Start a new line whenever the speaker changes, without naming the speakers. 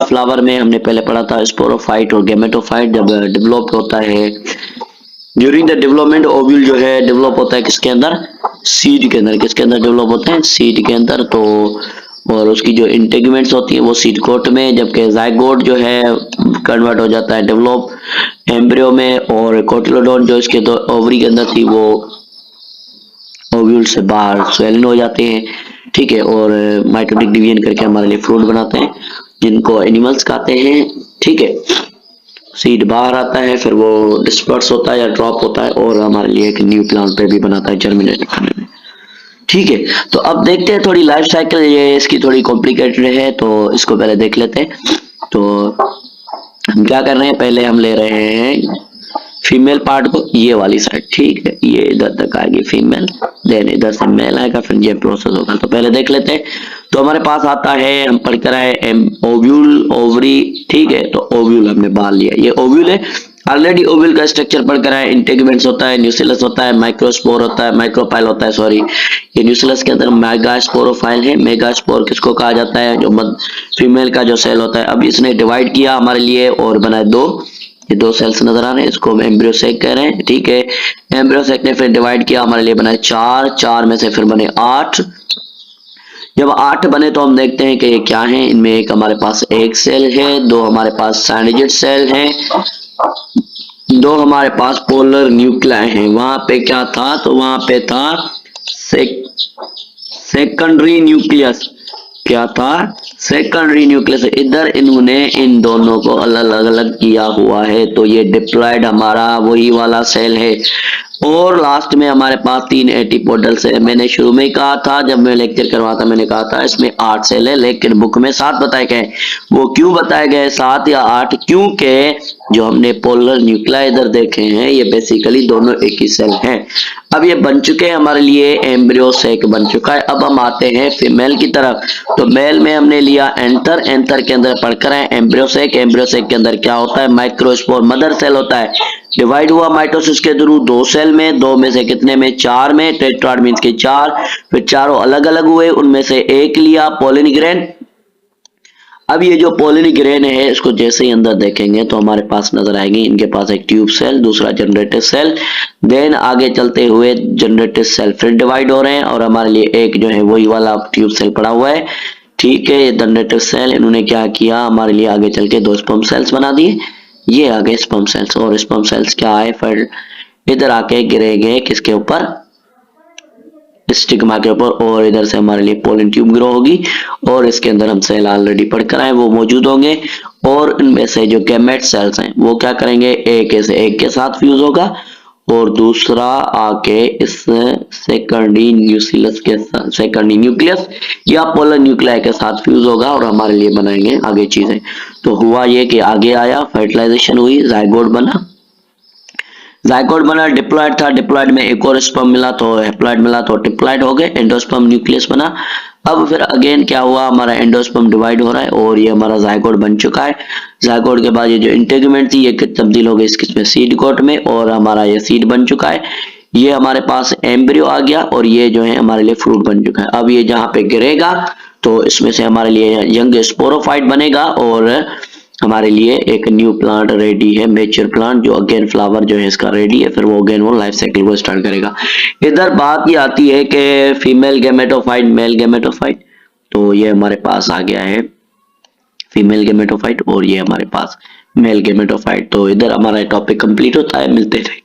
Flower में हमने पहले पढ़ा था स्पोरोफाइट और गेमेटोफाइट जब डेवलप होता है। ड्यूरिंग द डेवलपमेंट ओव्यूल जो है डेवलप होता है किसके अंदर, सीड के अंदर। किसके अंदर डेवलप होते हैं, सीड के अंदर। तो और उसकी जो इंटेगमेंट्स होती है वो सीड कोट में, जबकि जाइगोट जो है कन्वर्ट हो जाता है डेवलप एम्ब्रियो में, और कोटिलोडोन जो इसके तो ओवरी के अंदर थी वो ओव्यूल से बाहर स्वेलिन हो जाते हैं, ठीक है। और माइटोटिक डिवीजन करके हमारे लिए फ्रूट बनाते हैं जिनको एनिमल्स खाते हैं, ठीक है। सीड बाहर आता है, फिर वो डिस्पर्स होता है या ड्रॉप होता है और हमारे लिए एक न्यू प्लांट पे भी बनाता है जर्मिनेट करने में, ठीक है। तो अब देखते हैं थोड़ी लाइफ साइकिल, ये इसकी थोड़ी कॉम्प्लिकेटेड है तो इसको पहले देख लेते हैं। तो हम क्या कर रहे हैं, पहले हम ले रहे हैं फीमेल पार्ट को ये वाली साइड, ठीक है। ये इधर तक आएगी फीमेल, देन इधर से मेल आएगा, फिर ये प्रोसेस होगा। तो पहले देख लेते हैं। तो हमारे पास आता है, हम पढ़ कर आए ओव्यूल ओवरी, ठीक है। तो ओव्यूल हमने बाल लिया, ये ओव्यूल है। ऑलरेडी ओव्यूल का स्ट्रक्चर पढ़ कर आए, इंटेगमेंट्स होता है, न्यूसिलस होता है, माइक्रोस्पोर होता है, माइक्रोपाइल होता है, सॉरी ये न्यूसिलस के अंदर मेगास्पोरोफाइल है। मेगास्पोर किसको कहा जाता है, जो फीमेल का जो सेल होता है। अब इसने डिवाइड किया हमारे लिए और बनाए दो, ये दो सेल्स नजर आ रहे हैं, इसको हम एम्ब्रियो सेक कह रहे हैं, ठीक है। एम्ब्रियो सेक ने फिर डिवाइड किया, हमारे लिए बनाए चार, चार में से फिर बने 8। जब 8 बने तो हम देखते हैं कि ये क्या है, इनमें एक हमारे पास एक सेल है, दो हमारे पास सैंडविच सेल है, दो हमारे पास पोलर न्यूक्लियाई हैं। वहां पे क्या था, तो वहां पे था सेकेंडरी न्यूक्लियस, क्या था, सेकेंडरी न्यूक्लियस। इधर इन्होंने इन दोनों को अलग अलग किया हुआ है, तो ये डिप्लॉयड हमारा वही वाला सेल है। और लास्ट में हमारे पास 3 एंटीपोडल सेल। मैंने शुरू में कहा था, जब मैं लेक्चर करवा था, मैंने कहा था इसमें 8 सेल है, लेकिन बुक में 7 बताए गए। वो क्यों बताए गए 7 या 8, क्योंकि जो हमने पोलर न्यूक्लियाई इधर देखे हैं ये बेसिकली दोनों एक ही सेल हैं। अब ये बन चुके हैं हमारे लिए, एम्ब्रियो सेक बन चुका है। अब हम आते हैं फीमेल की तरफ। तो मेल में हमने लिया एंथर, एंथर के अंदर पढ़कर है एम्ब्रियो सेक। एम्ब्रियो सेक के अंदर क्या होता है, माइक्रोस्पोर मदर सेल होता है, डिवाइड हुआ माइटोसिस के थ्रू 2 सेल में, 2 में से कितने में, 4 में, टेट्राड मींस के 4, फिर चारों अलग अलग हुए, उनमें से एक लिया पोलिन ग्रेन। अब ये जो पोलिन ग्रेन है इसको जैसे ही अंदर देखेंगे तो हमारे पास नजर आएगी, इनके पास एक ट्यूब सेल, दूसरा जनरेटिव सेल, देन आगे चलते हुए जनरेटिव सेल फिर डिवाइड हो रहे हैं और हमारे लिए एक जो है वही वाला ट्यूब सेल पड़ा हुआ है, ठीक है। ये जनरेटिव सेल इन्होंने क्या किया, हमारे लिए आगे चल के 2 स्पर्म सेल्स बना दिए। ये आ गए स्पर्म सेल्स, और स्पर्म सेल्स क्या आए, फिर इधर आके गिरेंगे किसके ऊपर, स्टिग्मा के ऊपर, और इधर से हमारे लिए पोलन ट्यूब ग्रो होगी और इसके अंदर हम सेल ऑलरेडी पढ़कर आए वो मौजूद होंगे। और इनमें से जो गैमेट सेल्स हैं वो क्या करेंगे, एक से एक के साथ फ्यूज होगा और दूसरा आके इस सेकेंडरी न्यूक्लियस के साथ, सेकेंडरी न्यूक्लियस या पोलर न्यूक्लियाई के साथ फ्यूज होगा और हमारे लिए बनाएंगे आगे चीजें। तो हुआ ये कि आगे आया, फर्टिलाइजेशन हुई, जाइगोट बना, जाइगोट बना, डिप्लॉयड था, डिप्लॉयड में एक और स्पर्म मिला तो हैप्लॉयड मिला तो डिप्लॉयड हो गए, एंडोस्पर्म न्यूक्लियस बना। अब फिर अगेन क्या हुआ, हमारा एंडोस्पर्म डिवाइड हो रहा है और ये हमारा जाइगोट बन चुका है। जाइगोट के बाद ये जो इंटेगमेंट थी ये तब्दील हो गई इसमें सीड कोट में और हमारा ये सीड बन चुका है। ये हमारे पास एम्ब्रियो आ गया और ये जो है हमारे लिए फ्रूट बन चुका है। अब ये जहाँ पे गिरेगा तो इसमें से हमारे लिए यंग स्पोरोफाइट बनेगा और हमारे लिए एक न्यू प्लांट रेडी है, मेच्योर प्लांट, जो अगेन फ्लावर जो है इसका रेडी है, फिर वो अगेन वो लाइफ साइकिल को स्टार्ट करेगा। इधर बात ये आती है कि फीमेल गैमेटोफाइट, मेल गैमेटोफाइट, तो ये हमारे पास आ गया है फीमेल गैमेटोफाइट और ये हमारे पास मेल गैमेटोफाइट। तो इधर हमारा टॉपिक कंप्लीट होता है, मिलते हैं।